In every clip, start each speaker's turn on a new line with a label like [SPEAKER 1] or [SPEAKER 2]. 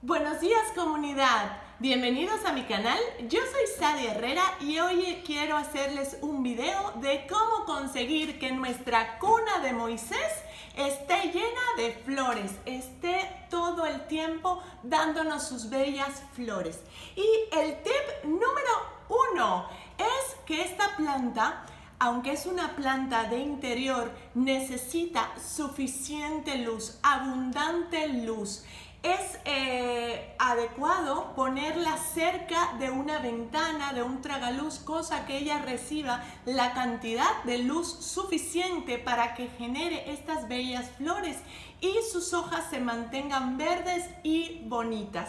[SPEAKER 1] Buenos días, comunidad. Bienvenidos a mi canal. Yo soy Sadi Herrera y hoy quiero hacerles un video de cómo conseguir que nuestra cuna de Moisés esté llena de flores, esté todo el tiempo dándonos sus bellas flores. Y el tip número 1 es que esta planta, aunque es una planta de interior, necesita suficiente luz, abundante luz. Es adecuado ponerla cerca de una ventana, de un tragaluz, cosa que ella reciba la cantidad de luz suficiente para que genere estas bellas flores y sus hojas se mantengan verdes y bonitas.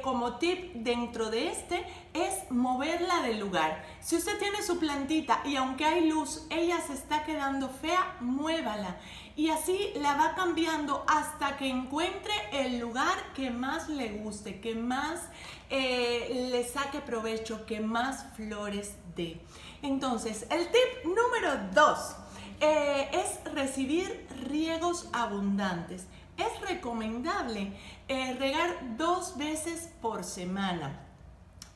[SPEAKER 1] Como tip dentro de este es moverla del lugar. Si usted tiene su plantita y aunque hay luz, ella se está quedando fea, muévala. Y así la va cambiando hasta que encuentre el lugar que más le guste, que más le saque provecho, que más flores dé. Entonces, el tip número 2 es recibir riegos abundantes. Es recomendable regar 2 veces por semana,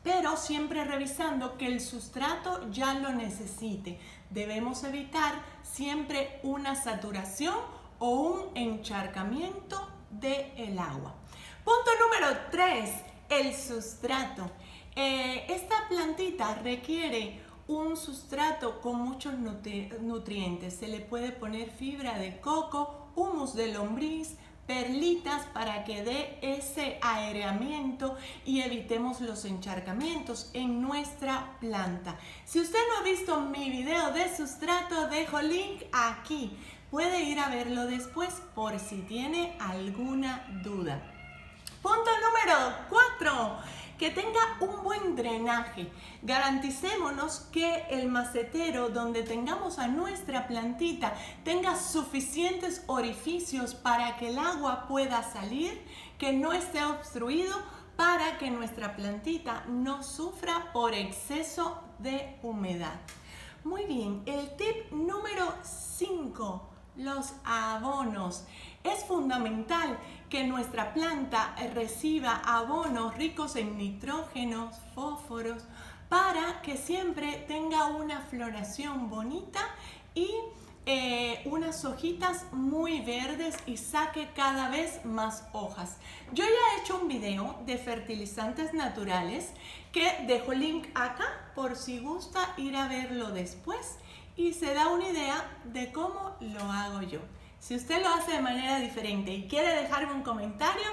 [SPEAKER 1] pero siempre revisando que el sustrato ya lo necesite. Debemos evitar siempre una saturación o un encharcamiento del agua. Punto número 3, el sustrato. Esta plantita requiere un sustrato con muchos nutrientes. Se le puede poner fibra de coco, humus de lombriz, perlitas para que dé ese aireamiento y evitemos los encharcamientos en nuestra planta. Si usted no ha visto mi video de sustrato, dejo link aquí. Puede ir a verlo después por si tiene alguna duda. Punto número 4. Que tenga un buen drenaje. Garanticémonos que el macetero donde tengamos a nuestra plantita tenga suficientes orificios para que el agua pueda salir, que no esté obstruido, para que nuestra plantita no sufra por exceso de humedad. Muy bien, el tip número 5. Los abonos. Es fundamental que nuestra planta reciba abonos ricos en nitrógenos, fósforos, para que siempre tenga una floración bonita y unas hojitas muy verdes y saque cada vez más hojas. Yo ya he hecho un video de fertilizantes naturales que dejo link acá por si gusta ir a verlo después y se da una idea de cómo lo hago yo. Si usted lo hace de manera diferente y quiere dejarme un comentario,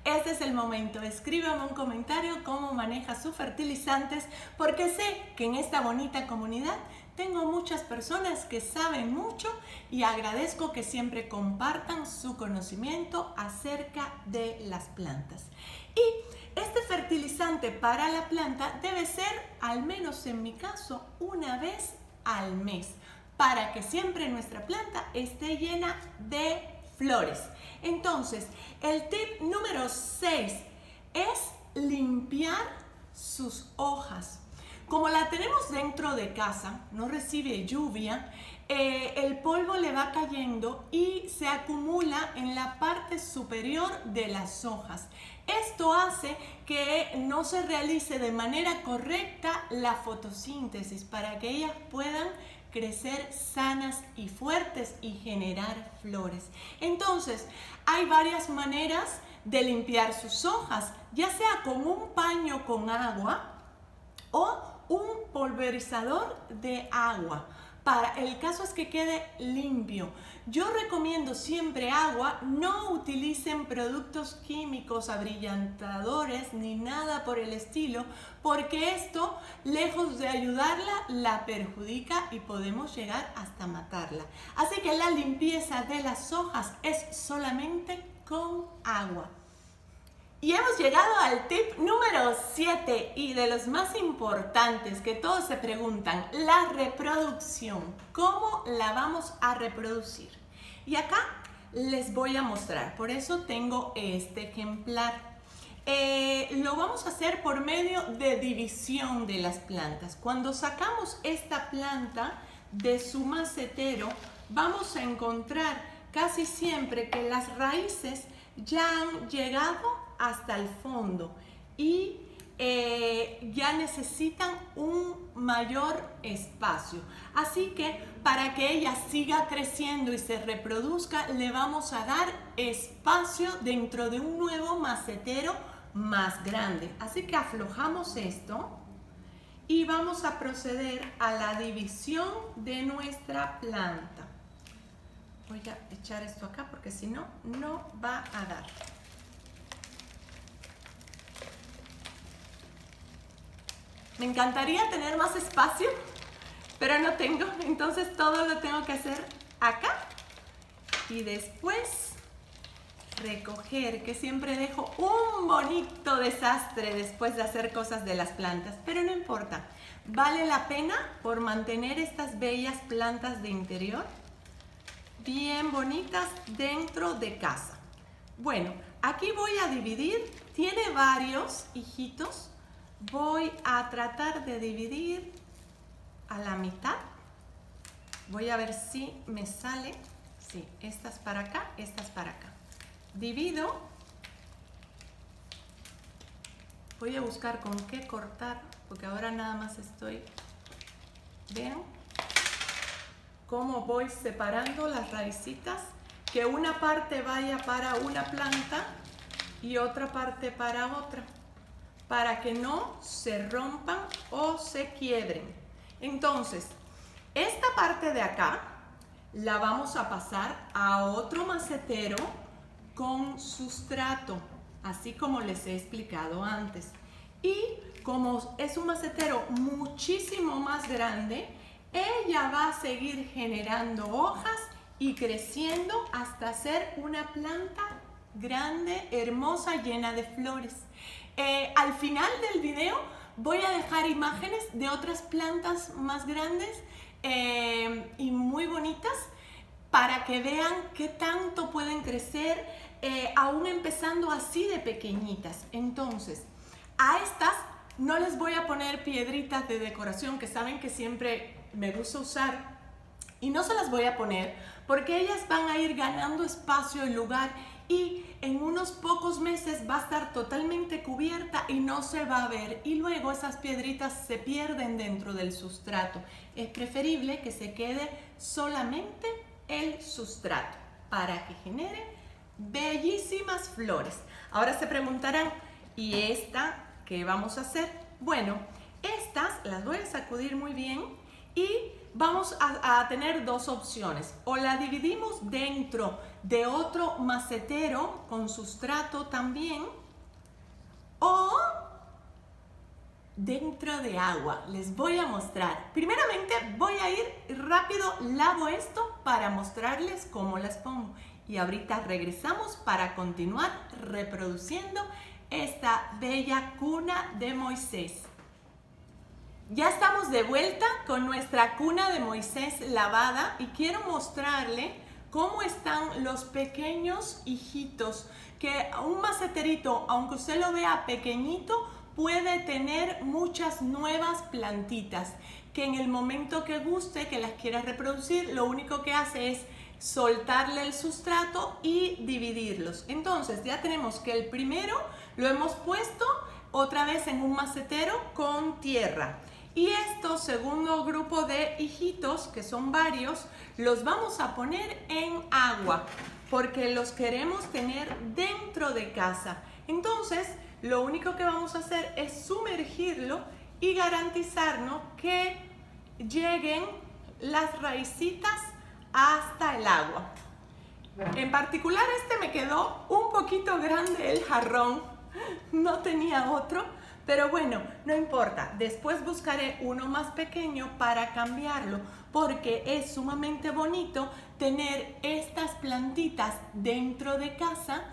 [SPEAKER 1] este es el momento. Escríbame un comentario cómo maneja sus fertilizantes, porque sé que en esta bonita comunidad tengo muchas personas que saben mucho y agradezco que siempre compartan su conocimiento acerca de las plantas. Y este fertilizante para la planta debe ser, al menos en mi caso, una vez al mes, para que siempre nuestra planta esté llena de flores. Entonces, el tip número 6 es limpiar sus hojas. Como la tenemos dentro de casa, no recibe lluvia, el polvo le va cayendo y se acumula en la parte superior de las hojas. Esto hace que no se realice de manera correcta la fotosíntesis para que ellas puedan crecer sanas y fuertes y generar flores. Entonces, hay varias maneras de limpiar sus hojas, ya sea con un paño con agua o un pulverizador de agua. El caso es que quede limpio. Yo recomiendo siempre agua, no utilicen productos químicos, abrillantadores ni nada por el estilo, porque esto, lejos de ayudarla, la perjudica y podemos llegar hasta matarla. Así que la limpieza de las hojas es solamente con agua. Y hemos llegado al tip número 7 y de los más importantes que todos se preguntan, la reproducción. ¿Cómo la vamos a reproducir? Y acá les voy a mostrar, por eso tengo este ejemplar. Lo vamos a hacer por medio de división de las plantas. Cuando sacamos esta planta de su macetero, vamos a encontrar casi siempre que las raíces ya han llegado hasta el fondo y ya necesitan un mayor espacio. Así que para que ella siga creciendo y se reproduzca, le vamos a dar espacio dentro de un nuevo macetero más grande. Así que aflojamos esto y vamos a proceder a la división de nuestra planta. Voy a echar esto acá porque si no, no va a dar. Me encantaría tener más espacio, pero no tengo, entonces todo lo tengo que hacer acá y después recoger, que siempre dejo un bonito desastre después de hacer cosas de las plantas, pero no importa, vale la pena por mantener estas bellas plantas de interior bien bonitas dentro de casa. Bueno, aquí voy a dividir, tiene varios hijitos. Voy a tratar de dividir a la mitad. Voy a ver si me sale. Sí, estas para acá, estas para acá. Divido. Voy a buscar con qué cortar, porque ahora nada más estoy... Vean cómo voy separando las raicitas. Que una parte vaya para una planta y otra parte para otra, para que no se rompan o se quiebren. Entonces, esta parte de acá la vamos a pasar a otro macetero con sustrato, así como les he explicado antes. Y como es un macetero muchísimo más grande, ella va a seguir generando hojas y creciendo hasta ser una planta grande, hermosa, llena de flores. Al final del video voy a dejar imágenes de otras plantas más grandes y muy bonitas para que vean qué tanto pueden crecer aún empezando así de pequeñitas. Entonces, a estas no les voy a poner piedritas de decoración que saben que siempre me gusta usar, y no se las voy a poner porque ellas van a ir ganando espacio y lugar y en unos pocos meses va a estar totalmente cubierta y no se va a ver, y luego esas piedritas se pierden dentro del sustrato. Es preferible que se quede solamente el sustrato para que genere bellísimas flores. Ahora se preguntarán, ¿y esta qué vamos a hacer? Bueno, estas las voy a sacudir muy bien y vamos a tener dos opciones. O la dividimos dentro de otro macetero con sustrato también, o dentro de agua. Les voy a mostrar. Primeramente voy a ir rápido, lavo esto para mostrarles cómo las pongo. Y ahorita regresamos para continuar reproduciendo esta bella cuna de Moisés. Ya estamos de vuelta con nuestra cuna de Moisés lavada y quiero mostrarle cómo están los pequeños hijitos, que un maceterito, aunque usted lo vea pequeñito, puede tener muchas nuevas plantitas que en el momento que guste, que las quiera reproducir, lo único que hace es soltarle el sustrato y dividirlos. Entonces ya tenemos que el primero lo hemos puesto otra vez en un macetero con tierra. Y estos segundo grupo de hijitos, que son varios, los vamos a poner en agua porque los queremos tener dentro de casa. Entonces, lo único que vamos a hacer es sumergirlo y garantizarnos que lleguen las raicitas hasta el agua. En particular este me quedó un poquito grande el jarrón, no tenía otro. Pero bueno, no importa, después buscaré uno más pequeño para cambiarlo, porque es sumamente bonito tener estas plantitas dentro de casa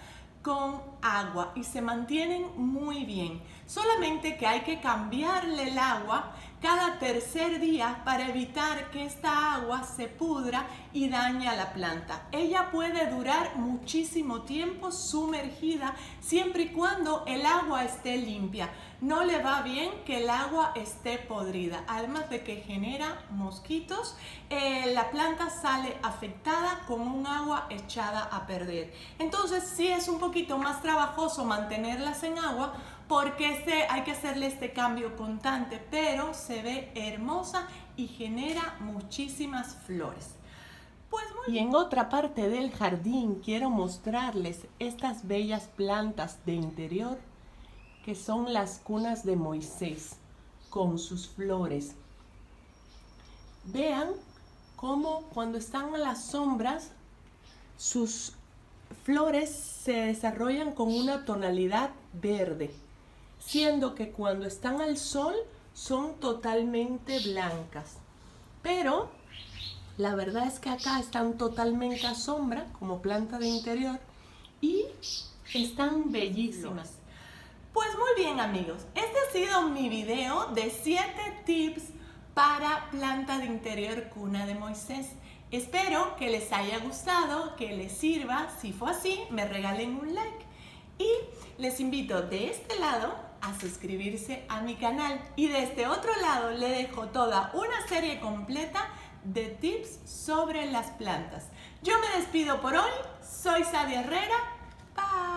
[SPEAKER 1] con agua y se mantienen muy bien. Solamente que hay que cambiarle el agua cada tercer día para evitar que esta agua se pudra y dañe a la planta. Ella puede durar muchísimo tiempo sumergida siempre y cuando el agua esté limpia. No le va bien que el agua esté podrida, además de que genera mosquitos. La planta sale afectada con un agua echada a perder. Entonces sí es un poquito más trabajoso trabajoso mantenerlas en agua porque hay que hacerle este cambio constante, pero se ve hermosa y genera muchísimas flores. Y en otra parte del jardín quiero mostrarles estas bellas plantas de interior que son las cunas de Moisés con sus flores. Vean cómo cuando están a las sombras sus flores se desarrollan con una tonalidad verde, siendo que cuando están al sol son totalmente blancas. Pero la verdad es que acá están totalmente a sombra como planta de interior y están bellísimas. Pues muy bien amigos, este ha sido mi video de 7 tips para planta de interior cuna de Moisés. Espero que les haya gustado, que les sirva. Si fue así, me regalen un like. Y les invito de este lado a suscribirse a mi canal. Y de este otro lado le dejo toda una serie completa de tips sobre las plantas. Yo me despido por hoy. Soy Sadia Herrera. Bye.